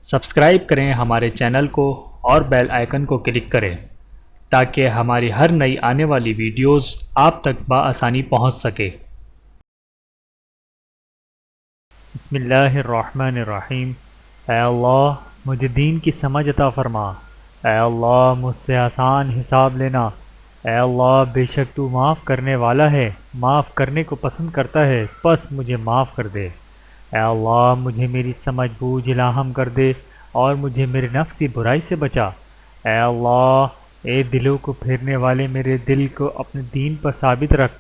Subscribe کریں ہمارے channel کو اور بیل آئیکن کو کلک کریں تاکہ ہماری ہر نئی آنے والی ویڈیوز آپ تک بآسانی پہنچ سکے۔ بسم اللہ الرحمن الرحیم۔ اے اللہ مجھے دین کی سمجھ عطا فرما۔ اے اللہ مجھ سے آسان حساب لینا۔ اے اللہ بے شک تو معاف کرنے والا ہے، معاف کرنے کو پسند کرتا ہے، پس مجھے معاف کر دے۔ اے اللہ مجھے میری سمجھ بوجھ الہام کر دے اور مجھے میرے نفس کی برائی سے بچا۔ اے اللہ اے دلوں کو پھیرنے والے میرے دل کو اپنے دین پر ثابت رکھ۔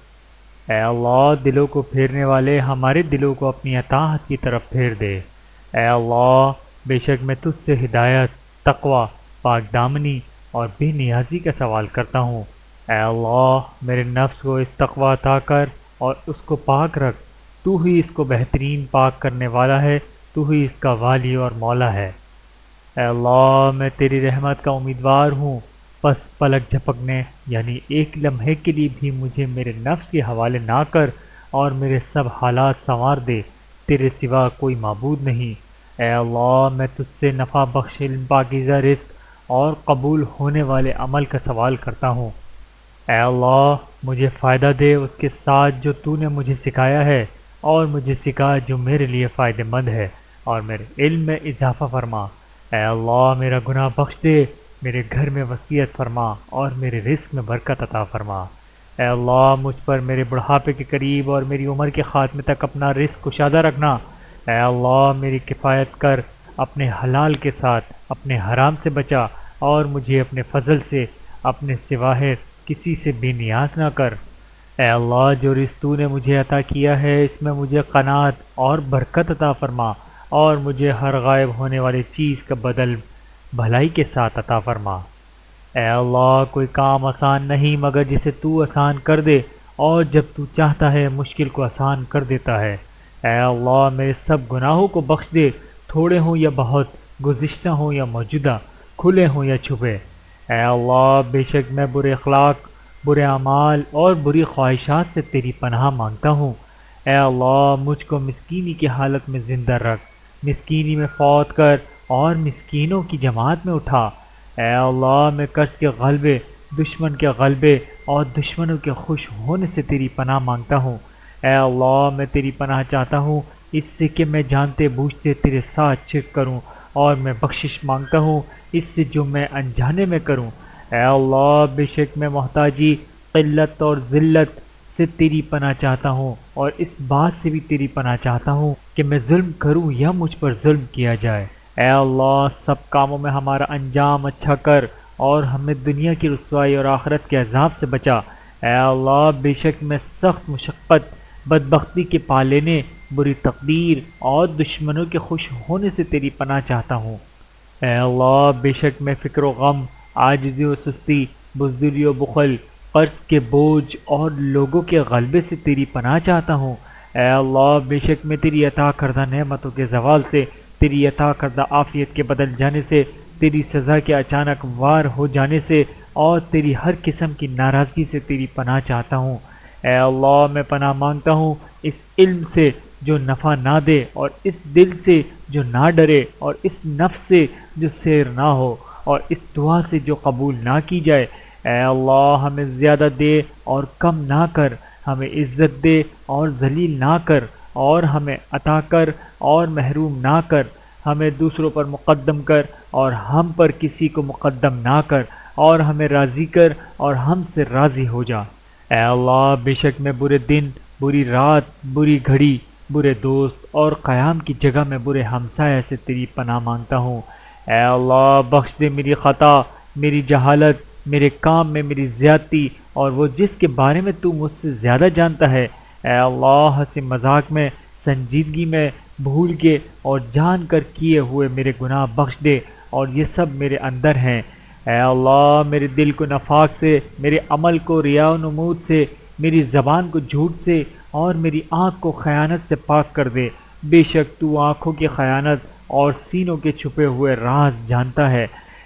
اے اللہ دلوں کو پھیرنے والے ہمارے دلوں کو اپنی اطاعت کی طرف پھیر دے۔ اے اللہ بے شک میں تجھ سے ہدایت، تقوی، پاک دامنی اور بے نیازی کا سوال کرتا ہوں۔ اے اللہ میرے نفس کو اس تقوی عطا کر اور اس کو پاک رکھ۔ تو ہی اس کو بہترین پاک کرنے والا ہے، تو ہی اس کا والی اور مولا ہے۔ اے اللہ میں تیری رحمت کا امیدوار ہوں، پس پلک جھپکنے یعنی ایک لمحے کے لیے بھی مجھے میرے نفس کے حوالے نہ کر اور میرے سب حالات سنوار دے۔ تیرے سوا کوئی معبود نہیں۔ اے اللہ میں تجھ سے نفع بخش علم، پاکیزہ رزق اور قبول ہونے والے عمل کا سوال کرتا ہوں۔ اے اللہ مجھے فائدہ دے اس کے ساتھ جو تو نے مجھے سکھایا ہے، اور مجھے سکھا جو میرے لیے فائدہ مند ہے، اور میرے علم میں اضافہ فرما۔ اے اللہ میرا گناہ بخش دے، میرے گھر میں وسعت فرما اور میرے رزق میں برکت عطا فرما۔ اے اللہ مجھ پر میرے بڑھاپے کے قریب اور میری عمر کے خاتمے تک اپنا رزق کشادہ رکھنا۔ اے اللہ میری کفایت کر، اپنے حلال کے ساتھ اپنے حرام سے بچا، اور مجھے اپنے فضل سے اپنے سوا کسی سے بے نیاز نہ کر۔ اے اللہ جو رزق تو نے مجھے عطا کیا ہے اس میں مجھے قناعت اور برکت عطا فرما، اور مجھے ہر غائب ہونے والی چیز کا بدل بھلائی کے ساتھ عطا فرما۔ اے اللہ کوئی کام آسان نہیں مگر جسے تو آسان کر دے، اور جب تو چاہتا ہے مشکل کو آسان کر دیتا ہے۔ اے اللہ میرے سب گناہوں کو بخش دے، تھوڑے ہوں یا بہت، گزشتہ ہوں یا موجودہ، کھلے ہوں یا چھپے۔ اے اللہ بے شک میں برے اخلاق، برے اعمال اور بری خواہشات سے تیری پناہ مانگتا ہوں۔ اے اللہ مجھ کو مسکینی کی حالت میں زندہ رکھ، مسکینی میں فوت کر اور مسکینوں کی جماعت میں اٹھا۔ اے اللہ میں قرض کے غلبے، دشمن کے غلبے اور دشمنوں کے خوش ہونے سے تیری پناہ مانگتا ہوں۔ اے اللہ میں تیری پناہ چاہتا ہوں اس سے کہ میں جانتے بوجھتے تیرے ساتھ شرک کروں، اور میں بخشش مانگتا ہوں اس سے جو میں انجانے میں کروں۔ اے اللہ بے شک میں محتاجی، قلت اور ذلت سے تیری پناہ چاہتا ہوں، اور اس بات سے بھی تیری پناہ چاہتا ہوں کہ میں ظلم کروں یا مجھ پر ظلم کیا جائے۔ اے اللہ سب کاموں میں ہمارا انجام اچھا کر، اور ہمیں دنیا کی رسوائی اور آخرت کے عذاب سے بچا۔ اے اللہ بے شک میں سخت مشقت، بدبختی کے پا لینے، بری تقدیر اور دشمنوں کے خوش ہونے سے تیری پناہ چاہتا ہوں۔ اے اللہ بے شک میں فکر و غم، عاجزی و سستی، بزدلی و بخل، قرض کے بوجھ اور لوگوں کے غلبے سے تیری پناہ چاہتا ہوں۔ اے اللہ بے شک میں تیری عطا کردہ نعمتوں کے زوال سے، تیری عطا کردہ عافیت کے بدل جانے سے، تیری سزا کے اچانک وار ہو جانے سے، اور تیری ہر قسم کی ناراضگی سے تیری پناہ چاہتا ہوں۔ اے اللہ میں پناہ مانگتا ہوں اس علم سے جو نفع نہ دے، اور اس دل سے جو نہ ڈرے، اور اس نفس سے جو سیر نہ ہو، اور اس دعا سے جو قبول نہ کی جائے۔ اے اللہ ہمیں زیادہ دے اور کم نہ کر، ہمیں عزت دے اور ذلیل نہ کر، اور ہمیں عطا کر اور محروم نہ کر، ہمیں دوسروں پر مقدم کر اور ہم پر کسی کو مقدم نہ کر، اور ہمیں راضی کر اور ہم سے راضی ہو جا۔ اے اللہ بے شک میں برے دن، بری رات، بری گھڑی، برے دوست اور قیام کی جگہ میں برے ہمسایہ سے تیری پناہ مانگتا ہوں۔ اے اللہ بخش دے میری خطا، میری جہالت، میرے کام میں میری زیادتی، اور وہ جس کے بارے میں تو مجھ سے زیادہ جانتا ہے۔ اے اللہ ہنسی مذاق میں، سنجیدگی میں، بھول کے اور جان کر کیے ہوئے میرے گناہ بخش دے، اور یہ سب میرے اندر ہیں۔ اے اللہ میرے دل کو نفاق سے، میرے عمل کو ریا و نمود سے، میری زبان کو جھوٹ سے، اور میری آنکھ کو خیانت سے پاک کر دے۔ بے شک تو آنکھوں کی خیانت اور سینوں کے چھپے ہوئے راز جانتا ہے۔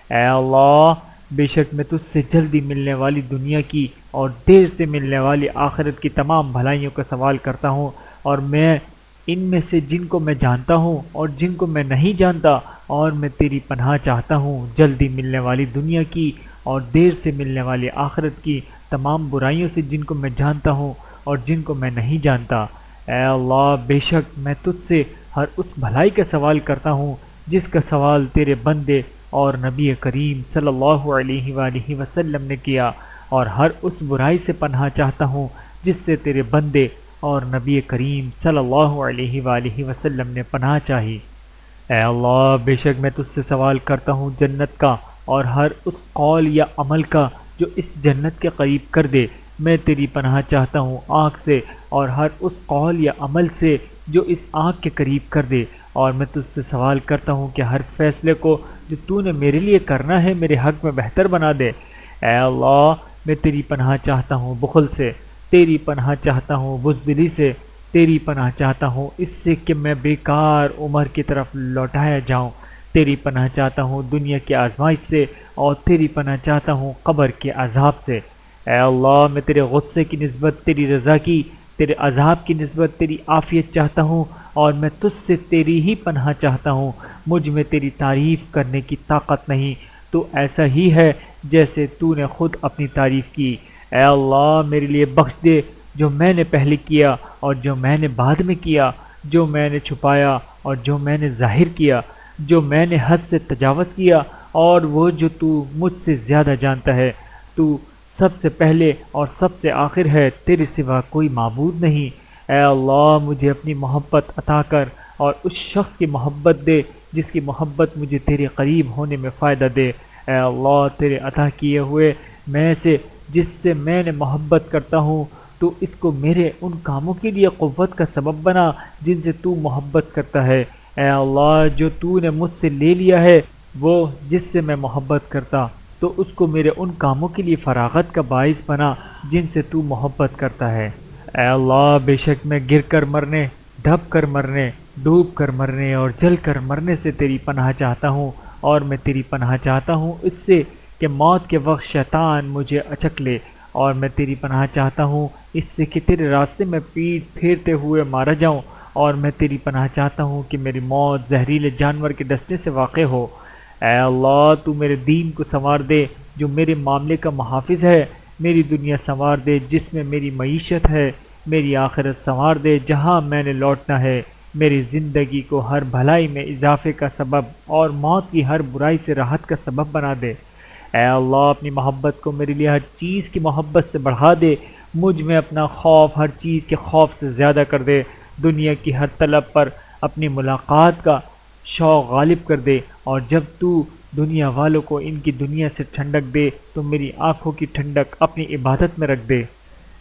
اے اللہ بے شک میں تجھ سے جلدی ملنے والی دنیا کی اور دیر سے ملنے والی آخرت کی تمام بھلائیوں کا سوال کرتا ہوں، اور میں ان میں سے جن کو میں جانتا ہوں اور جن کو میں نہیں جانتا، اور میں تیری پناہ چاہتا ہوں جلدی ملنے والی دنیا کی اور دیر سے ملنے والی آخرت کی تمام برائیوں سے، جن کو میں جانتا ہوں اور جن کو میں نہیں جانتا۔ اے اللہ، بے شک میں تجھ سے ہر اس بھلائی کا سوال کرتا ہوں جس کا سوال تیرے بندے اور نبی کریم صلی اللہ علیہ وآلہ وسلم نے کیا، اور ہر اس برائی سے پناہ چاہتا ہوں جس سے تیرے بندے اور نبی کریم صلی اللہ علیہ وآلہ وسلم نے پناہ چاہی۔ اے اللہ، بے شک میں تجھ سے سوال کرتا ہوں جنت کا اور ہر اس قول یا عمل کا جو اس جنت کے قریب کر دے۔ میں تیری پناہ چاہتا ہوں آنکھ سے اور ہر اس قول یا عمل سے جو اس آنکھ کے قریب کر دے، اور میں تجھ سے سوال کرتا ہوں کہ ہر فیصلے کو جو تو نے میرے لیے کرنا ہے میرے حق میں بہتر بنا دے۔ اے اللہ، میں تیری پناہ چاہتا ہوں بخل سے، تیری پناہ چاہتا ہوں بزدلی سے، تیری پناہ چاہتا ہوں اس سے کہ میں بیکار عمر کی طرف لوٹایا جاؤں، تیری پناہ چاہتا ہوں دنیا کی آزمائش سے، اور تیری پناہ چاہتا ہوں قبر کے عذاب سے۔ اے اللہ، میں تیرے غصے کی نسبت تیری رضا کی، تیرے عذاب کی نسبت تیری عافیت چاہتا ہوں، اور میں تجھ سے تیری ہی پناہ چاہتا ہوں۔ مجھ میں تیری تعریف کرنے کی طاقت نہیں، تو ایسا ہی ہے جیسے تو نے خود اپنی تعریف کی۔ اے اللہ، میرے لیے بخش دے جو میں نے پہلے کیا اور جو میں نے بعد میں کیا، جو میں نے چھپایا اور جو میں نے ظاہر کیا، جو میں نے حد سے تجاوز کیا اور وہ جو تو مجھ سے زیادہ جانتا ہے۔ تو سب سے پہلے اور سب سے آخر ہے، تیرے سوا کوئی معبود نہیں۔ اے اللہ، مجھے اپنی محبت عطا کر اور اس شخص کی محبت دے جس کی محبت مجھے تیرے قریب ہونے میں فائدہ دے۔ اے اللہ، تیرے عطا کیے ہوئے میں سے جس سے میں نے محبت کرتا ہوں، تو اس کو میرے ان کاموں کے لیے قوت کا سبب بنا جن سے تو محبت کرتا ہے۔ اے اللہ، جو تو نے مجھ سے لے لیا ہے وہ جس سے میں محبت کرتا، تو اس کو میرے ان کاموں کے لیے فراغت کا باعث بنا جن سے تو محبت کرتا ہے۔ اے اللہ، بے شک میں گر کر مرنے، دھب کر مرنے، ڈوب کر مرنے اور جل کر مرنے سے تیری پناہ چاہتا ہوں، اور میں تیری پناہ چاہتا ہوں اس سے کہ موت کے وقت شیطان مجھے اچک لے، اور میں تیری پناہ چاہتا ہوں اس سے کہ تیرے راستے میں پیٹھ پھیرتے ہوئے مارا جاؤں، اور میں تیری پناہ چاہتا ہوں کہ میری موت زہریلے جانور کے دستے سے واقع ہو۔ اے اللہ، تو میرے دین کو سنوار دے جو میرے معاملے کا محافظ ہے، میری دنیا سنوار دے جس میں میری معیشت ہے، میری آخرت سنوار دے جہاں میں نے لوٹنا ہے، میری زندگی کو ہر بھلائی میں اضافے کا سبب اور موت کی ہر برائی سے راحت کا سبب بنا دے۔ اے اللہ، اپنی محبت کو میرے لیے ہر چیز کی محبت سے بڑھا دے، مجھ میں اپنا خوف ہر چیز کے خوف سے زیادہ کر دے، دنیا کی ہر طلب پر اپنی ملاقات کا شوق غالب کر دے، اور جب تو دنیا والوں کو ان کی دنیا سے ٹھنڈک دے تو میری آنکھوں کی ٹھنڈک اپنی عبادت میں رکھ دے۔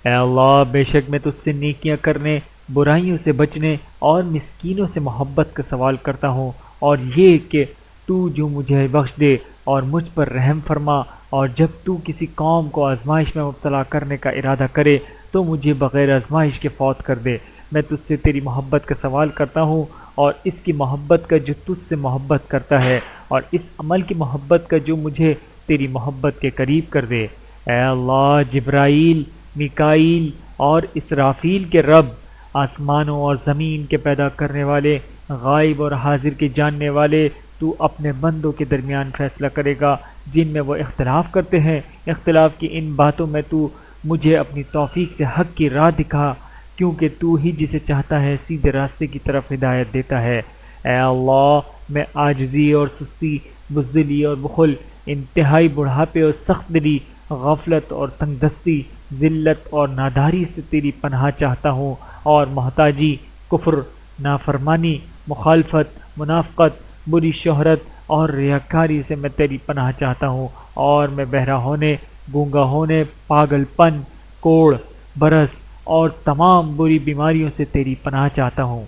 اے اللہ، بے شک میں تجھ سے نیکیاں کرنے، برائیوں سے بچنے اور مسکینوں سے محبت کا سوال کرتا ہوں، اور یہ کہ تو جو مجھے بخش دے اور مجھ پر رحم فرما، اور جب تو کسی قوم کو آزمائش میں مبتلا کرنے کا ارادہ کرے تو مجھے بغیر آزمائش کے فوت کر دے۔ میں تجھ سے تیری محبت کا سوال کرتا ہوں، اور اس کی محبت کا جو تجھ سے محبت کرتا ہے، اور اس عمل کی محبت کا جو مجھے تیری محبت کے قریب کر دے۔ اے اللہ، جبرائیل، میکائیل اور اسرافیل کے رب، آسمانوں اور زمین کے پیدا کرنے والے، غائب اور حاضر کے جاننے والے، تو اپنے بندوں کے درمیان فیصلہ کرے گا جن میں وہ اختلاف کرتے ہیں۔ اختلاف کی ان باتوں میں تو مجھے اپنی توفیق سے حق کی راہ دکھا، کیونکہ تو ہی جسے چاہتا ہے سیدھے راستے کی طرف ہدایت دیتا ہے۔ اے اللہ، میں عاجزی اور سستی، بزدلی اور بخل، انتہائی بڑھاپے اور سخت دلی، غفلت اور تنگ دستی، ذلت اور ناداری سے تیری پناہ چاہتا ہوں، اور محتاجی، کفر، نافرمانی، مخالفت، منافقت، بری شہرت اور ریاکاری سے میں تیری پناہ چاہتا ہوں، اور میں بہرا ہونے، گونگا ہونے، پاگل پن، کوڑ، برس اور تمام بری بیماریوں سے تیری پناہ چاہتا ہوں۔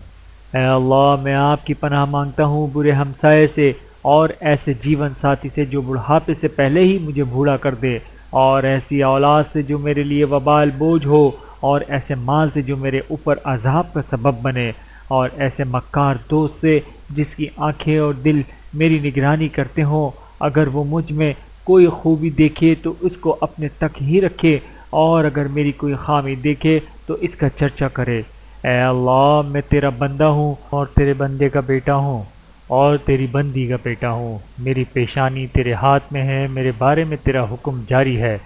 اے اللہ، میں آپ کی پناہ مانگتا ہوں برے ہمسائے سے، اور ایسے جیون ساتھی سے جو بڑھاپے سے پہلے ہی مجھے بوڑھا کر دے، اور ایسی اولاد سے جو میرے لیے وبال بوجھ ہو، اور ایسے مال سے جو میرے اوپر عذاب کا سبب بنے، اور ایسے مکار دوست سے جس کی آنکھیں اور دل میری نگرانی کرتے ہوں، اگر وہ مجھ میں کوئی خوبی دیکھے تو اس کو اپنے تک ہی رکھے، اور اگر میری کوئی خامی دیکھے تو اس کا چرچا کرے۔ اے اللہ میں تیرا بندہ ہوں اور تیرے بندے کا بیٹا ہوں اور تیری بندی کا بیٹا ہوں، میری پیشانی تیرے ہاتھ میں ہے، میرے بارے میں تیرا حکم جاری ہے،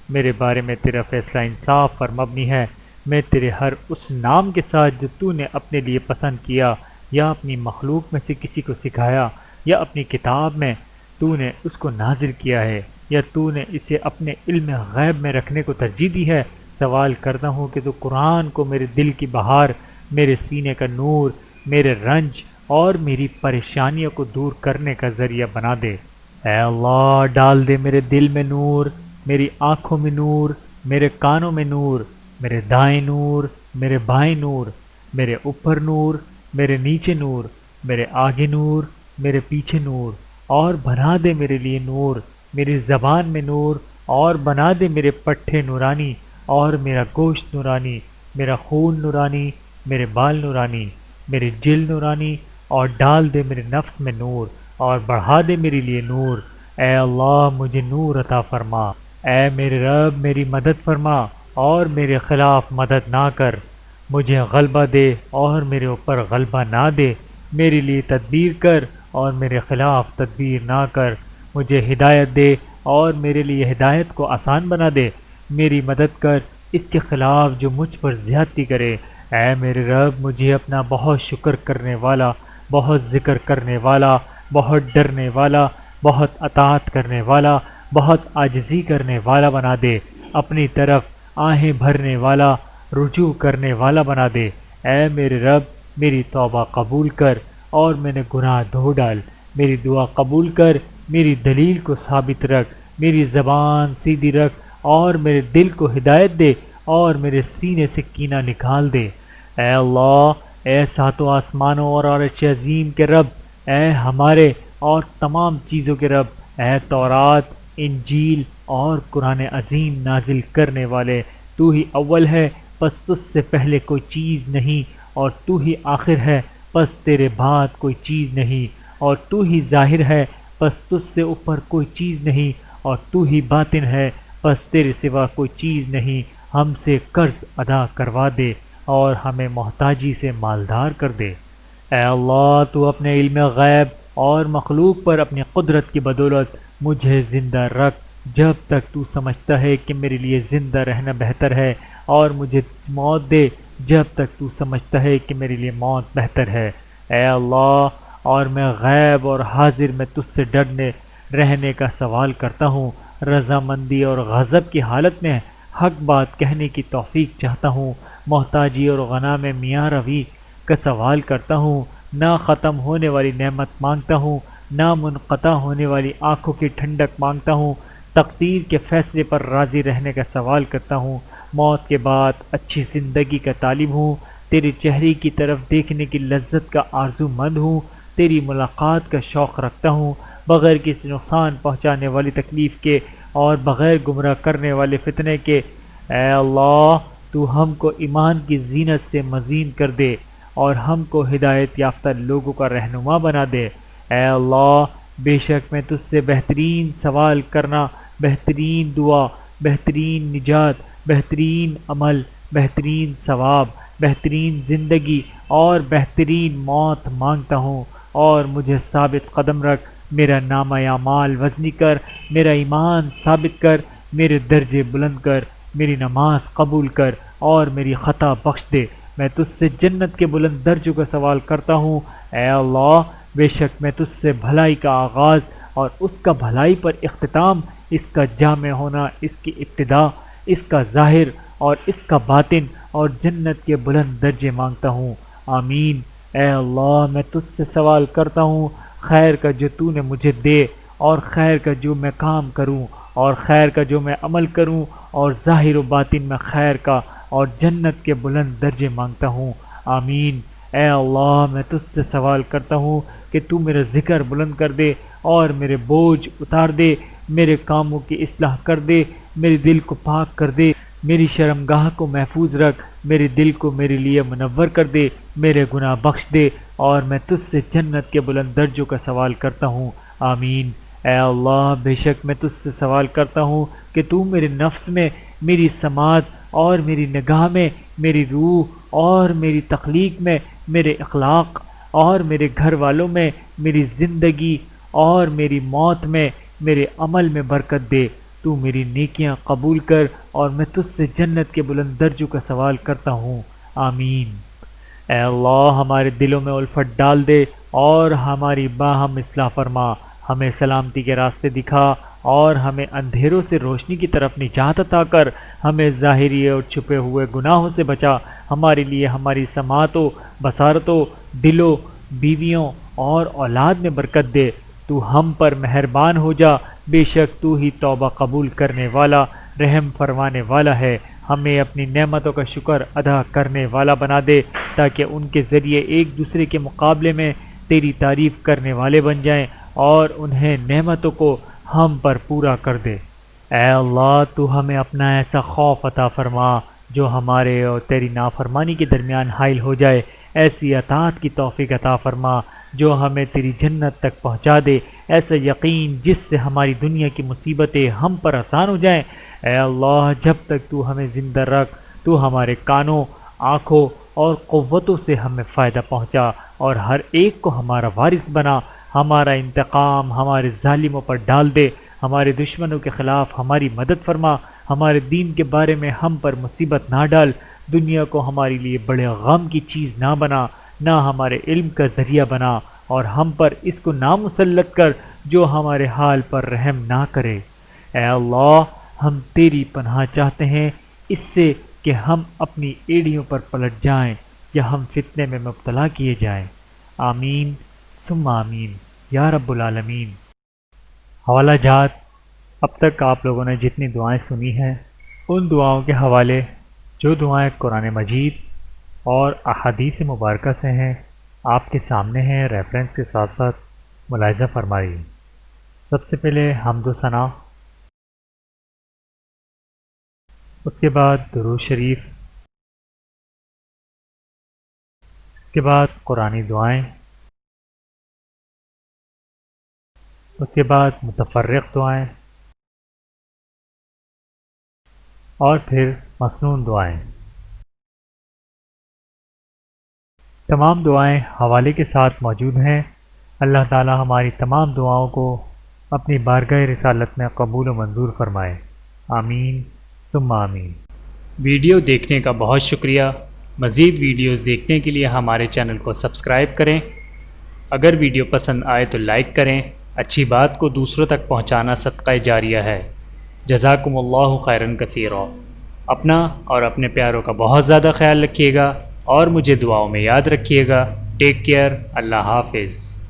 میرے بارے میں تیرا فیصلہ انصاف پر مبنی ہے، میں تیرے ہر اس نام کے ساتھ جو تو نے اپنے لیے پسند کیا یا اپنی مخلوق میں سے کسی کو سکھایا یا اپنی کتاب میں تو نے اس کو نازل کیا ہے یا تو نے اسے اپنے علم غیب میں رکھنے کو ترجیح دی ہے، سوال کرتا ہوں کہ تو قرآن کو میرے دل کی بہار، میرے سینے کا نور، میرے رنج اور میری پریشانیوں کو دور کرنے کا ذریعہ بنا دے۔ اے اللہ ڈال دے میرے دل میں نور، میری آنکھوں میں نور، میرے کانوں میں نور، میرے دائیں نور، میرے بائیں نور، میرے اوپر نور، میرے نیچے نور، میرے آگے نور، میرے پیچھے نور، اور بنا دے میرے لیے نور، میری زبان میں نور، اور بنا دے میرے پٹھے نورانی اور میرا گوشت نورانی، میرا خون نورانی، میرے بال نورانی، میری جلد نورانی، اور ڈال دے میرے نفس میں نور اور بڑھا دے میرے لیے نور۔ اے اللہ مجھے نور عطا فرما، اے میرے رب میری مدد فرما اور میرے خلاف مدد نہ کر، مجھے غلبہ دے اور میرے اوپر غلبہ نہ دے، میرے لیے تدبیر کر اور میرے خلاف تدبیر نہ کر، مجھے ہدایت دے اور میرے لیے ہدایت کو آسان بنا دے، میری مدد کر اس کے خلاف جو مجھ پر زیادتی کرے۔ اے میرے رب مجھے اپنا بہت شکر کرنے والا، بہت ذکر کرنے والا، بہت ڈرنے والا، بہت اطاعت کرنے والا، بہت عاجزی کرنے والا بنا دے، اپنی طرف آہیں بھرنے والا، رجوع کرنے والا بنا دے۔ اے میرے رب میری توبہ قبول کر اور میں نے گناہ دھو ڈال، میری دعا قبول کر، میری دلیل کو ثابت رکھ، میری زبان سیدھی رکھ اور میرے دل کو ہدایت دے اور میرے سینے سے کینہ نکال دے۔ اے اللہ، اے ساتوں آسمانوں اور عرش عظیم کے رب، اے ہمارے اور تمام چیزوں کے رب، اے تورات، انجیل اور قرآن عظیم نازل کرنے والے، تو ہی اول ہے پس تجھ سے پہلے کوئی چیز نہیں، اور تو ہی آخر ہے پس تیرے بعد کوئی چیز نہیں، اور تو ہی ظاہر ہے پس تجھ سے اوپر کوئی چیز نہیں، اور تو ہی باطن ہے پس تیرے سوا کوئی چیز نہیں۔ ہم سے قرض ادا کروا دے اور ہمیں محتاجی سے مالدار کر دے۔ اے اللہ تو اپنے علم غیب اور مخلوق پر اپنی قدرت کی بدولت مجھے زندہ رکھ جب تک تو سمجھتا ہے کہ میرے لیے زندہ رہنا بہتر ہے، اور مجھے موت دے جب تک تو سمجھتا ہے کہ میرے لیے موت بہتر ہے۔ اے اللہ، اور میں غیب اور حاضر میں تجھ سے ڈرنے رہنے کا سوال کرتا ہوں، رضامندی اور غضب کی حالت میں حق بات کہنے کی توفیق چاہتا ہوں، محتاجی اور غنا میں میاں روی کا سوال کرتا ہوں، نہ ختم ہونے والی نعمت مانگتا ہوں، نہ منقطع ہونے والی آنکھوں کی ٹھنڈک مانگتا ہوں، تقدیر کے فیصلے پر راضی رہنے کا سوال کرتا ہوں، موت کے بعد اچھی زندگی کا طالب ہوں، تیرے چہرے کی طرف دیکھنے کی لذت کا آرزو مند ہوں، تیری ملاقات کا شوق رکھتا ہوں، بغیر کسی نقصان پہنچانے والی تکلیف کے اور بغیر گمراہ کرنے والے فتنے کے۔ اے اللہ تو ہم کو ایمان کی زینت سے مزین کر دے اور ہم کو ہدایت یافتہ لوگوں کا رہنما بنا دے۔ اے اللہ بے شک میں تجھ سے بہترین سوال کرنا، بہترین دعا، بہترین نجات، بہترین عمل، بہترین ثواب، بہترین زندگی اور بہترین موت مانگتا ہوں، اور مجھے ثابت قدم رکھ، میرا نامہ اعمال وزنی کر، میرا ایمان ثابت کر، میرے درجے بلند کر، میری نماز قبول کر اور میری خطا بخش دے۔ میں تجھ سے جنت کے بلند درجوں کا سوال کرتا ہوں۔ اے اللہ بے شک میں تجھ سے بھلائی کا آغاز اور اس کا بھلائی پر اختتام، اس کا جامع ہونا، اس کی ابتدا، اس کا ظاہر اور اس کا باطن اور جنت کے بلند درجے مانگتا ہوں۔ آمین۔ اے اللہ میں تجھ سے سوال کرتا ہوں خیر کا جو تو نے مجھے دے، اور خیر کا جو میں کام کروں، اور خیر کا جو میں عمل کروں، اور ظاہر و باطن میں خیر کا اور جنت کے بلند درجے مانگتا ہوں۔ آمین۔ اے اللہ میں تجھ سے سوال کرتا ہوں کہ تو میرا ذکر بلند کر دے اور میرے بوجھ اتار دے، میرے کاموں کی اصلاح کر دے، میرے دل کو پاک کر دے، میری شرمگاہ کو محفوظ رکھ، میرے دل کو میرے لیے منور کر دے، میرے گناہ بخش دے، اور میں تجھ سے جنت کے بلند درجوں کا سوال کرتا ہوں۔ آمین۔ اے اللہ بے شک میں تجھ سے سوال کرتا ہوں کہ تو میرے نفس میں، میری سماعت اور میری نگاہ میں، میری روح اور میری تخلیق میں، میرے اخلاق اور میرے گھر والوں میں، میری زندگی اور میری موت میں، میرے عمل میں برکت دے۔ تو میری نیکیاں قبول کر اور میں تجھ سے جنت کے بلند درجوں کا سوال کرتا ہوں، آمین۔ اے اللہ ہمارے دلوں میں الفت ڈال دے اور ہماری باہم اصلاح فرما، ہمیں سلامتی کے راستے دکھا اور ہمیں اندھیروں سے روشنی کی طرف نجات عطا کر، ہمیں ظاہری اور چھپے ہوئے گناہوں سے بچا، ہمارے لیے ہماری سماعتوں، بصارتوں، دلوں، بیویوں اور اولاد میں برکت دے۔ تو ہم پر مہربان ہو جا، بے شک تو ہی توبہ قبول کرنے والا، رحم فرمانے والا ہے۔ ہمیں اپنی نعمتوں کا شکر ادا کرنے والا بنا دے تاکہ ان کے ذریعے ایک دوسرے کے مقابلے میں تیری تعریف کرنے والے بن جائیں اور انہیں نعمتوں کو ہم پر پورا کر دے۔ اے اللہ تو ہمیں اپنا ایسا خوف عطا فرما جو ہمارے اور تیری نافرمانی کے درمیان حائل ہو جائے، ایسی اطاعت کی توفیق عطا فرما جو ہمیں تیری جنت تک پہنچا دے، ایسا یقین جس سے ہماری دنیا کی مصیبتیں ہم پر آسان ہو جائیں۔ اے اللہ جب تک تو ہمیں زندہ رکھ، تو ہمارے کانوں، آنکھوں اور قوتوں سے ہمیں فائدہ پہنچا اور ہر ایک کو ہمارا وارث بنا، ہمارا انتقام ہمارے ظالموں پر ڈال دے، ہمارے دشمنوں کے خلاف ہماری مدد فرما، ہمارے دین کے بارے میں ہم پر مصیبت نہ ڈال، دنیا کو ہمارے لیے بڑے غم کی چیز نہ بنا، نہ ہمارے علم کا ذریعہ بنا، اور ہم پر اس کو نہ مسلط کر جو ہمارے حال پر رحم نہ کرے۔ اے اللہ ہم تیری پناہ چاہتے ہیں اس سے کہ ہم اپنی ایڑیوں پر پلٹ جائیں یا ہم فتنے میں مبتلا کیے جائیں، آمین ثم آمین یا رب العالمین۔ حوالہ جات: اب تک آپ لوگوں نے جتنی دعائیں سنی ہیں ان دعاؤں کے حوالے، جو دعائیں قرآن مجید اور احادیث مبارکہ سے ہیں، آپ کے سامنے ہیں، ریفرنس کے ساتھ ساتھ ملاحظہ فرمائیے۔ سب سے پہلے حمد و ثنا، اس کے بعد درود شریف، اس کے بعد قرآنی دعائیں، اس کے بعد متفرق دعائیں، اور پھر مسنون دعائیں۔ تمام دعائیں حوالے کے ساتھ موجود ہیں۔ اللہ تعالی ہماری تمام دعاؤں کو اپنی بارگاہ رسالت میں قبول و منظور فرمائے، آمین ثم آمین۔ ویڈیو دیکھنے کا بہت شکریہ۔ مزید ویڈیوز دیکھنے کے لیے ہمارے چینل کو سبسکرائب کریں۔ اگر ویڈیو پسند آئے تو لائک کریں۔ اچھی بات کو دوسروں تک پہنچانا صدقہ جاریہ ہے۔ جزاکم اللہ خیرا کثیرا۔ اپنا اور اپنے پیاروں کا بہت زیادہ خیال رکھیے گا اور مجھے دعاؤں میں یاد رکھیے گا۔ Take care. اللہ حافظ۔